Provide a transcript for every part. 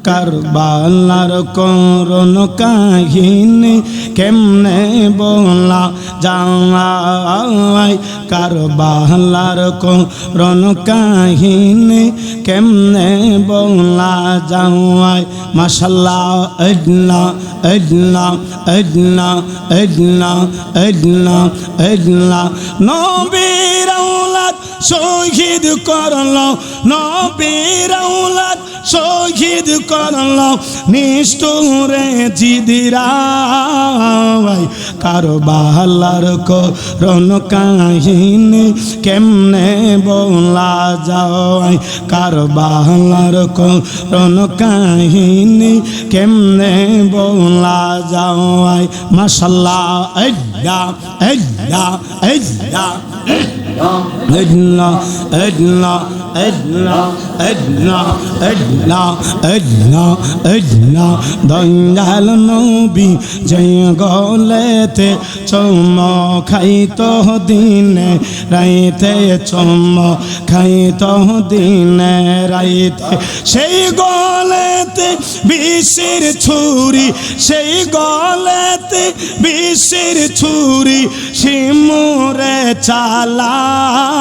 কারবালার করুণ কাহিনী কেমনে বলা যায়, কারবালার করুণ কাহিনী কেমনে বলা যায়। মাশাআল্লাহ আল্লাহ আল্লাহ আল্লাহ আল্লাহ আল্লাহ আল্লাহ। নবীর আওলাদ শহীদ করলো, নবীর আওলাদ শহীদ করলো নিষ্ঠুরে জিদিরা, কারবালার করুণ কাহিনী কেমনে বলা যায়, কারবালার করুণ কাহিনী কেমনে বলা যায়। মাশাআল্লাহ আল্লাহ আল্লাহ আল্লাহ আল্লাহ আল্লাহ আল্লাহ আল্লাহ আল্লাহ আল্লাহ আল্লাহ। দয়াল নবী জয় গলেতে চুম খাইতো দিনে রাইতে, চুম খাইতো দিনে রাইতে, সেই গলেতে বিষের ছুরি, সেই গলেতে বিষের ছুরি শিমুরে চালায়,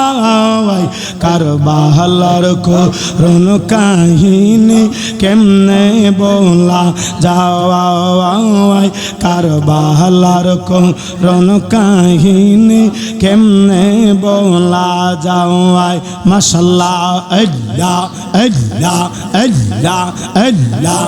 কারবালার করুণ কাহিনী কেমনে বলা যায়, কারবালার করুণ কাহিনী কেমনে বলা যায়। মাশাআল্লাহ আল্লাহ আল্লাহ আল্লাহ আল্লাহ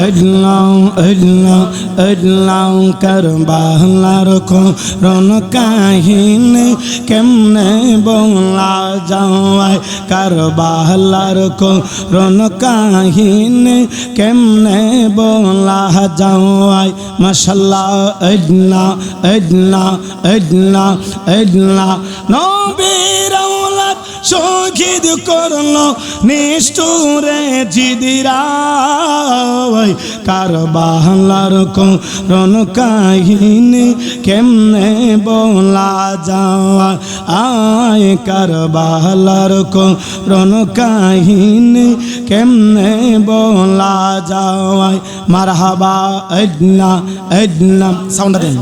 আল্লাহ আল্লাহ আল্লাহ। কারবালার করুণ কাহিনী কেমনে বলা যায়, কারবালার করুণ কাহিনী কেমনে বলা যায়। মাশাআল্লাহ আল্লাহ আল্লাহ আল্লাহ আল্লাহ। নবীর আওলাদ শহীদ করলো নিষ্ঠুরে জিদিরা, কারবালার করুণ কাহিনী কেমনে বলা যায়, কারবালার করুণ কাহিনী কেমনে বলা যায়। মারহাবা আল্লাহ আল্লাহ। সাউন্ড দেন।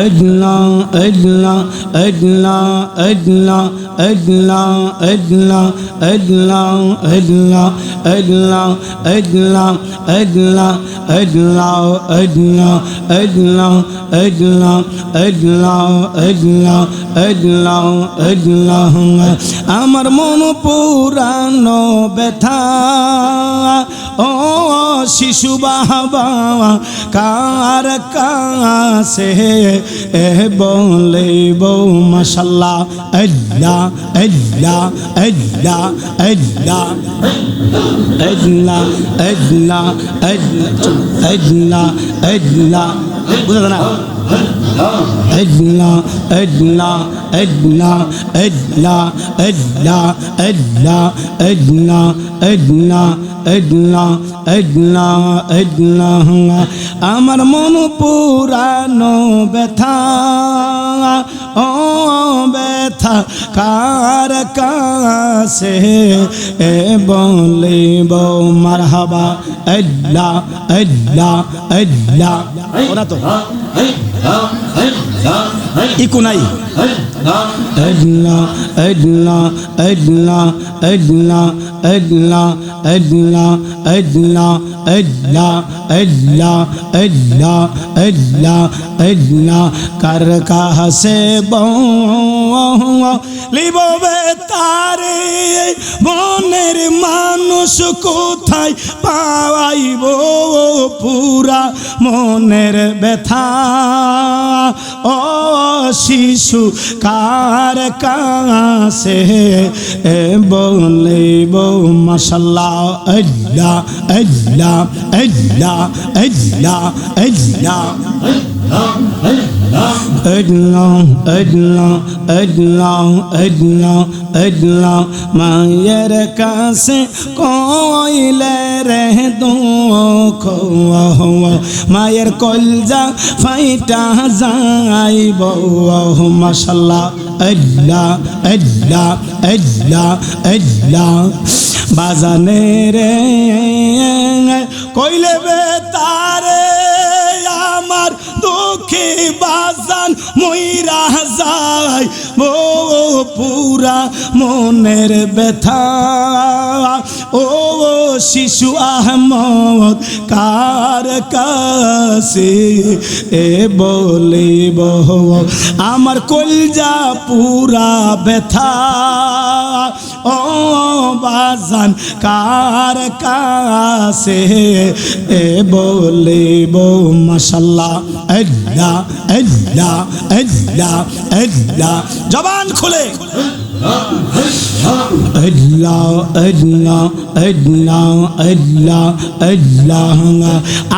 আল্লাহ আল্লাহ আল্লাহ আল্লাহ আল্লাহ আল্লাহ আল্লাহ আল্লাহ আল্লাহ আল্লাহ আল্লাহ আল্লাহ আল্লাহ আল্লাহ আল্লাহ আল্লাহ আল্লাহ আল্লাহ আল্লাহ। আমার মন পুরানো ব্যথা ও শিশু বাবা কার কাছে বলিব। মাশাআল্লাহ আল্লাহ আল্লাহ আল্লাহ আল্লাহ আল্লাহ আল্লাহ আল্লাহ আল্লাহ। বুঝলেন না? আল্লাহ আল্লাহ আল্লাহ আল্লাহ আল্লাহ আল্লাহ আল্লাহ আল্লাহ আল্লাহ আল্লাহ আল্লাহ। আমার মন পুরানো ব্যথা ও ব্যথা কার কাছে বলিব। মারহাবা আল্লাহ আল্লাহ আল্লাহ। ওরা তো ইকো নাই। আল্লাহ আল্লাহ আল্লাহ আল্লাহ আল্লাহ আল্লাহ আল্লাহ আল্লাহ আল্লাহ আল্লাহ আল্লাহ আল্লাহ। কার কাছে লিব তারে মনের মানুষ কোথায় পাইব পুরা মনের ব্যথা ও শিশু কার কাছে বলিব। মাশাআল্লাহ আল্লাহ আল্লাহ আল্লাহ আল্লাহ আল্লাহ। মায়ের কাছে কইলে রে দুঃখ মায়ের কলজা ফাইটা যাইব মাশাআল্লাহ আল্লাহ আল্লাহ আল্লাহ আল্লাহ বাজানে রে কইলে বে তারে আমার দুঃখে বাজান মইরা যায় ও পুরা মনের ব্যথা ও শিশু আহমদ কার কাছে এ বলিব আমার কলজা পুরা ব্যথা ও বাজান কার কাছে এ বলিব মাশাআল্লাহ আল্লাহ আল্লাহ আল্লাহ আল্লাহ জবান খুলে আল্লাহ আল্লাহ আল্লাহ আল্লাহ আল্লাহ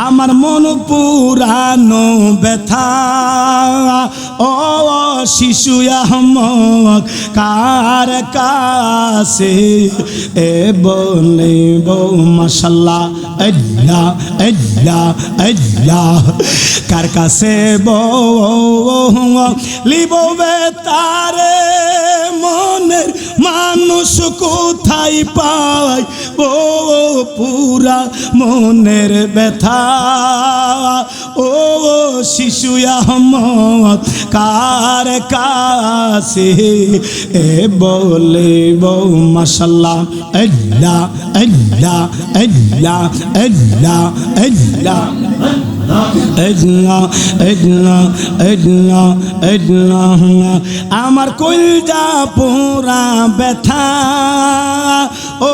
আমার মন পুরানো ব্যথা ও শিশু আহমদ কার কাছে এ বলিব মাশাআল্লাহ আল্লাহ আল্লাহ আল্লাহ কার কাছে বলিব বে তারে মনের মানুষ কোথায় পায় ও পুরা মনের ব্যথা ও শিশু আহমদ কার কাছে এ বলিব মাশাআল্লাহ আল্লাহ আল্লাহ আল্লাহ আল্লাহ আল্লাহ আল্লাহ আল্লাহ আল্লাহ আল্লাহ আমার কলজা পুরা ব্যথা ও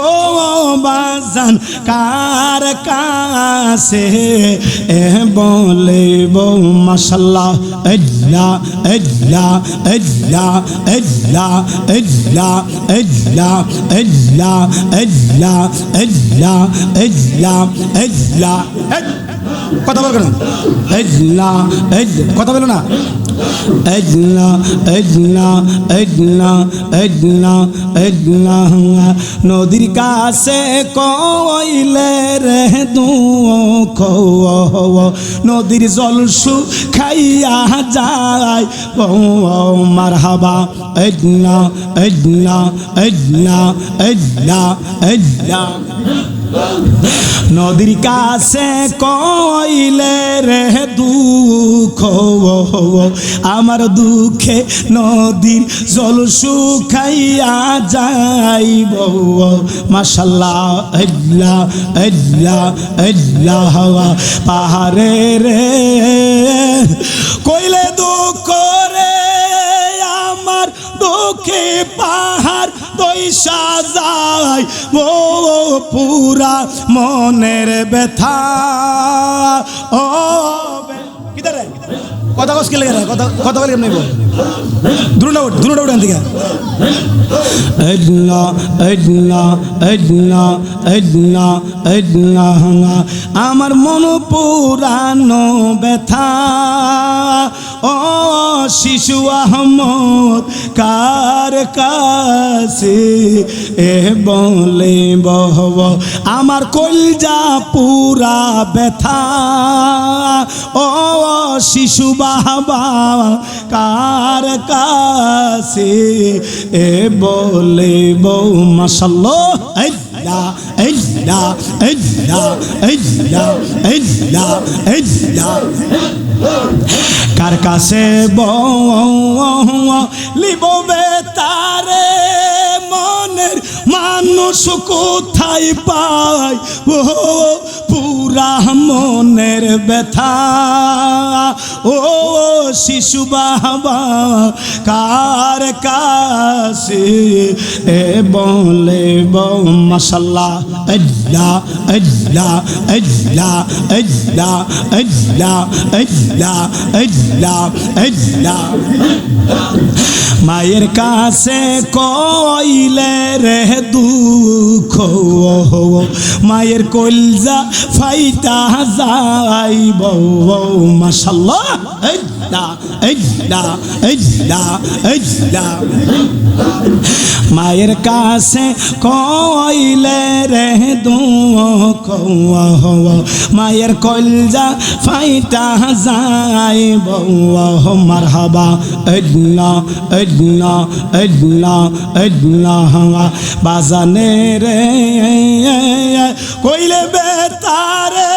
বাজান কার কাছে এ বলিব মাশাআল্লাহ আল্লাহ আল্লাহ আল্লাহ আল্লাহ আল্লাহ আল্লাহ আল্লাহ আল্লাহ আল্লাহ আল্লাহ আল্লাহ কথা বলবেন না কথা বলো না নদীর কাছে কইলে রে দুঃখ নদীর জল শুকাইয়া যায় মারহাবা আল্লাহ আল্লাহ আল্লাহ আল্লাহ আল্লাহ নদীর কাছে কইলে রে দুঃখ আমার দুঃখে নদীর জল শুকাইয়া যাইব মাশাআল্লাহ আল্লাহ আল্লাহ আল্লাহ পাহাড়ে রে কইলে দুঃখ রে আমার দুঃখে পাহাড় দইসা যায় ও পুরা মনের ব্যথা ও কিদারে কথা কস কে লাগে কথা কথা বলি কেমনে দুরুনা উঠান দিকে আল্লাহ আল্লাহ আল্লাহ আল্লাহ আল্লাহ আমার মন পুরানো ব্যথা ও শিশু আহমদ কার কাছে এ বলিব আমার কলজা পুরা ব্যথা ও শিশু বাবা কার কাছে এ বলিব মাশাআল্লাহ আল্লাহ আল্লাহ আল্লাহ আল্লাহ আল্লাহ আল্লাহ কার কাছে বলিব বে তারে মনের মানুষ কোথায় পায় ও পুরা মনের ব্যথা ও শিশু বাবা কার কাছে এ বলিব মাশাআল্লাহ আল্লাহ আল্লাহ আল্লাহ আল্লাহ আল্লাহ আল্লাহ আল্লাহ আল্লাহ মায়ের কাছে কইলে রে দুঃখ মায়ের কলজা ফাই ফাইটা যাইব মাশাআল্লাহ মায়ের কাছে কইলে রে দুঃখ মায়ের কলজা ফাইটা যাইব মারহাবা আল্লাহ আল্লাহ আল্লাহ আল্লাহ বাজানে রে কইলে বেতারে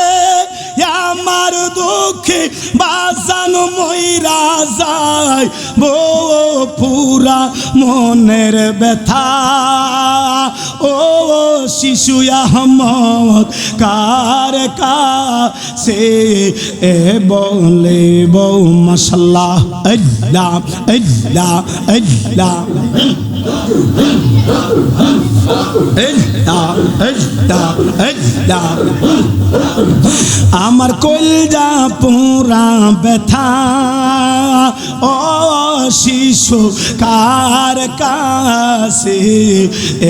আমার দুঃখে বাজান মইরা যায় পুরা মনের ব্যথা ও শিশু আহমদ কার কাছে এ বলে বউ মাশাআল্লাহ আল্লাহ আল্লাহ আল্লাহ আমার কলজা পুরা ব্যথা ও শিশু কার কাছে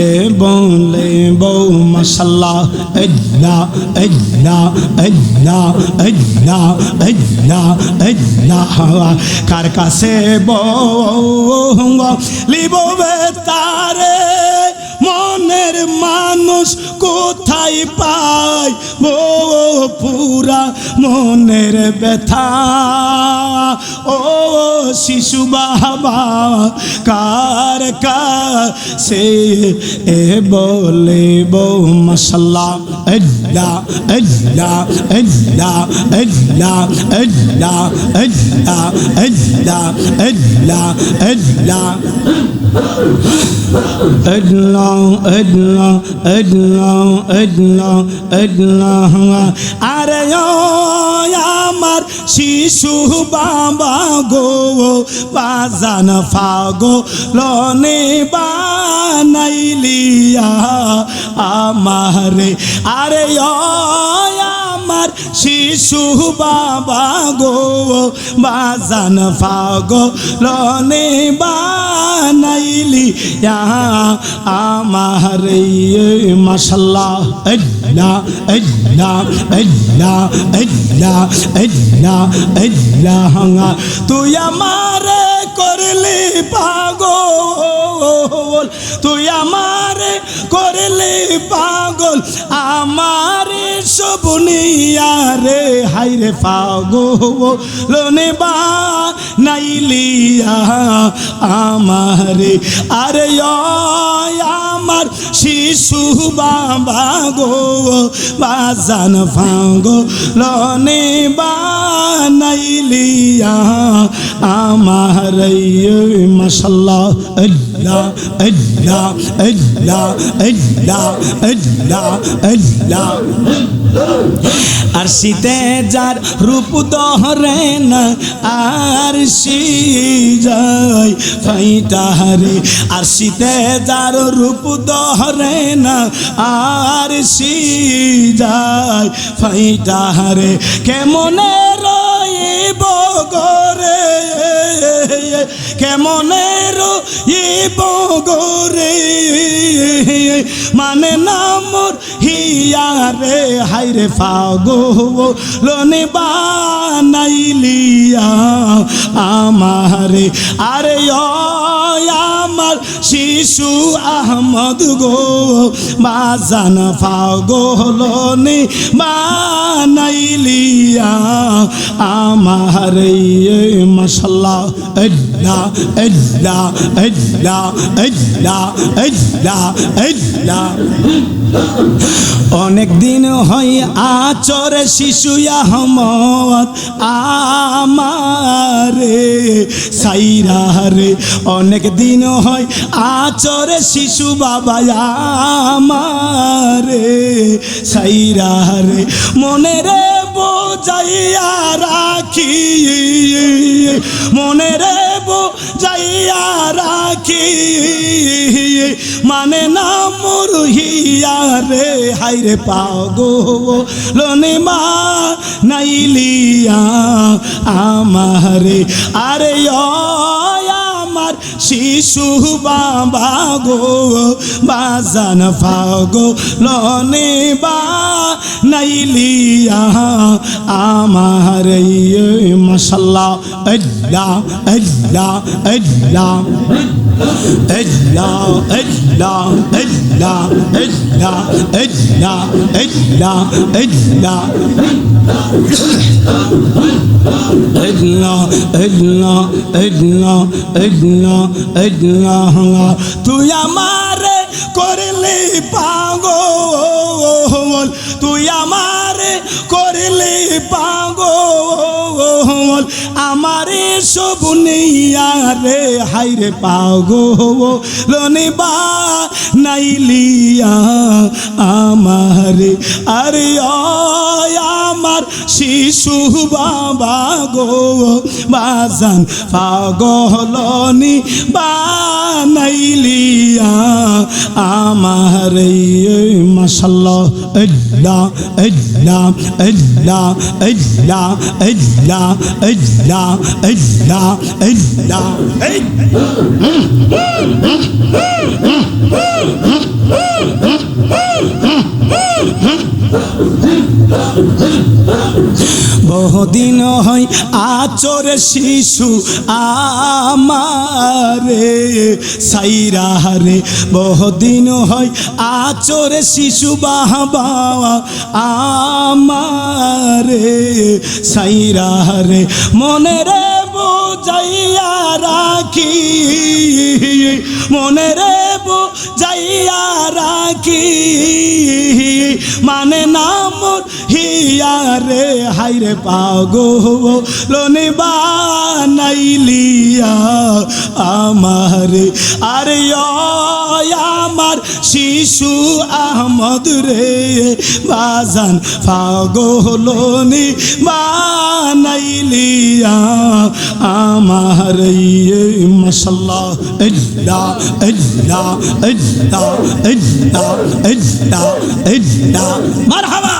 এ বলে বউ মাশাআল্লাহ আল্লাহ আল্লাহ আল্লাহ আল্লাহ আল্লাহ আল্লাহ কার কাছে বউ লিব তারে মনের মানুষ কোথায় পায় ও পুরা মনের ব্যথা ও শিশু বাবা কার কাছে এ বলে বউ মাশাআল্লাহ আল্লাহ আল্লাহ আল্লাহ আল্লাহ আল্লাহ আল্লাহ আল্লাহ আল্লাহ আল্লাহ আল্লাহ আল্লাহ আল্লাহ আল্লাহ আল্লাহ আরে আমার শিশু বাবা গো বাজান ফাগো লনে বানাইলিয়া আমারে আরে আমার শিশু বাবা গো বাজান ফাগো লনে বানাইলি আমারে মাশাআল্লাহ আল্লাহ আল্লাহ আল্লাহ আল্লাহ আল্লাহ আল্লাহ তুই আমারে করলি পাগল তুই আমারে করলি পাগল আমারে সব নিয়ারে হাইরে পাগল লনে বা নাইলিয়া আমারে আরে আমার শিশু বাবা গো বাজান ফাগো লনে বানাইলিয়া আমারে মাশাআল্লাহ আল্লাহ আল্লাহ আল্লাহ আল্লাহ আল্লাহ আল্লাহ আর শীতে যার রূপ দহরে না আর শি যায় ফাইটা রে আর শীতে যার রূপ দহরে না আর শি যায় ফাইটা রে কেমনে রইব গোরে কেমনে রইব গোরে মানে নামর হিয়ারে হাইরে ফাগো লনে বানাইলিয়া আমারে আরে আমার শিশু আহমদ গো বাজান ফাগো লনে বানাইলিয়া আমারে মাশাআল্লাহ আল্লাহ আল্লাহ আল্লাহ আল্লাহ আল্লাহ আল্লাহ অনেক দিন হয় আচর শিশু আহমদ আমারে সাইরা রে অনেক দিন হয় আচর শিশু বাবা আমারে সাইরা রে মনে রে বোঝাইয়া রাখি মনে রে বোঝাইয়া রাখি মানে না মোর হিয়া রে হাইরে পাগো লনে মা নাইলিয়া আমারে আরে আমার শিশু বাবা গো বাজান পাগলনে বানাইলিয়া আমার মাশাআল্লাহ আল্লাহ আল্লাহ আল্লাহ আল্লাহ আল্লাহ আল্লাহ আল্লাহ আল্লাহ আল্লাহ আল্লাহ আল্লাহ আল্লাহ আল্লাহ আল্লাহ তুই আমারে করলি পাগল তুই আমারে করলি পাগল আমারে সব নিয়া রে হাইরে পাগল নিবা নাইলিয়া আমারে আরে আমার শিশু বাবা গো বাজান পাগলনি বানাইলিয়া আমার মাশাআল্লাহ আল্লাহ আল্লাহ আল্লাহ আল্লাহ আল্লাহ আল্লাহ আল্লাহ আল্লাহ বহুদিন হয় আচর শিশু আমারে সাইরা রে বহুদিন হয় আচর শিশু বাবা আমারে সাইরা রে মনে রে বুঝাইয়া রাখি মনে রে বুঝাইয়া রাখি মানে নাম হিয়া রে হাইরে পাগলনে বানাইলিয়া আমারে আরে আমার শিশু আহমদ রে বাজান পাগলনে বানাইলিয়া আমারে মাশাআল্লাহ আল্লাহ আল্লাহ আল্লাহ আল্লাহ আল্লাহ আল্লাহ মারহাবা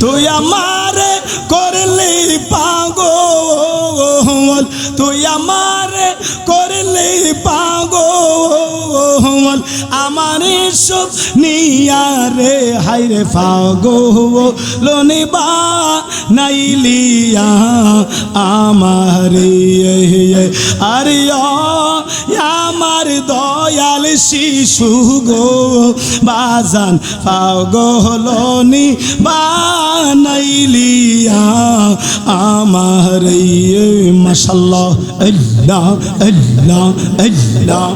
তুই আমারে করলি পাগল তুই আমারে করলি পাগল আমার সব নিয়া রে হাইরে পাগলনে বানাইলিয়া আমারে আরে আমার দয়াল শিশু গো বাজান পাগলনি বানাইলিয়া আমার মাশাআল্লাহ আল্লাহ আল্লাহ আল্লাহ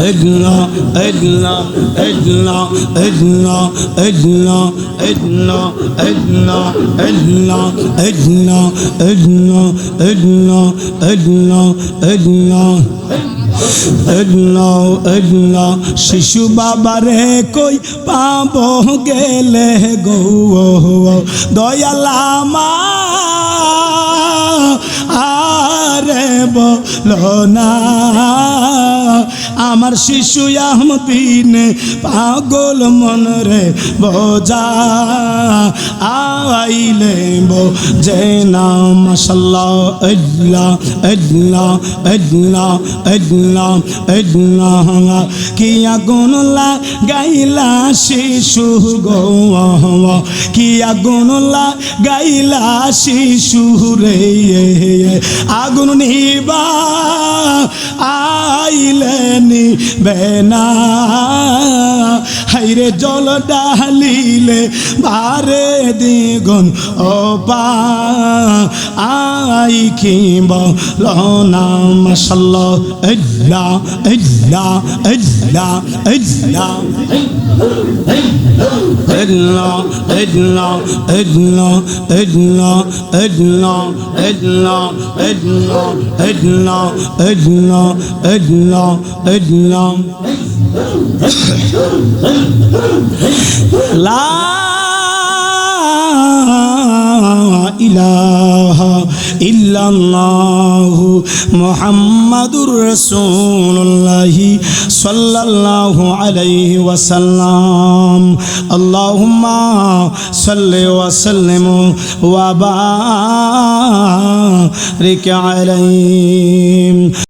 আল্লাহ আল্লাহ আল্লাহ আল্লাহ আল্লাহ আল্লাহ আল্লাহ আল্লাহ আল্লাহ আল্লাহ আল্লাহ আল্লাহ আল্লাহ আল্লাহ আল্লাহ শিশু বাবারে কই পাব গেলে গো দয়ালামা আরে বলো না আমার শিশু আহমদিনে পাগল মন রে বোঝা আইলে বোঝে না মাশাআল্লাহ আল্লাহ আল্লাহ আল্লাহ আল্লাহ আল্লাহ কি আগুন লাগাইলা শিশু গো কি আগুন লাগাইলা শিশু রে আগুন নিবা আইলেনি বেনা হাইরে জল ডালিলে বারে দ্বিগুণ অপা আই কি বলনা মাশাআল্লাহ আল্লাহ আল্লাহ আল্লাহ আল্লাহ আল্লাহ আল্লাহ আল্লাহ আল্লাহ আল্লাহ আল্লাহ আল্লাহ আল্লাহ আল্লাহ আল্লাহ আল্লাহ লা ইলাহা ইল্লাল্লাহু মুহাম্মাদুর রাসূলুল্লাহ সাল্লাল্লাহু আলাইহি ওয়াসাল্লাম। আল্লাহুম্মা সাল্লি ওয়া সাল্লিম ওয়া বারিক আলাইহি।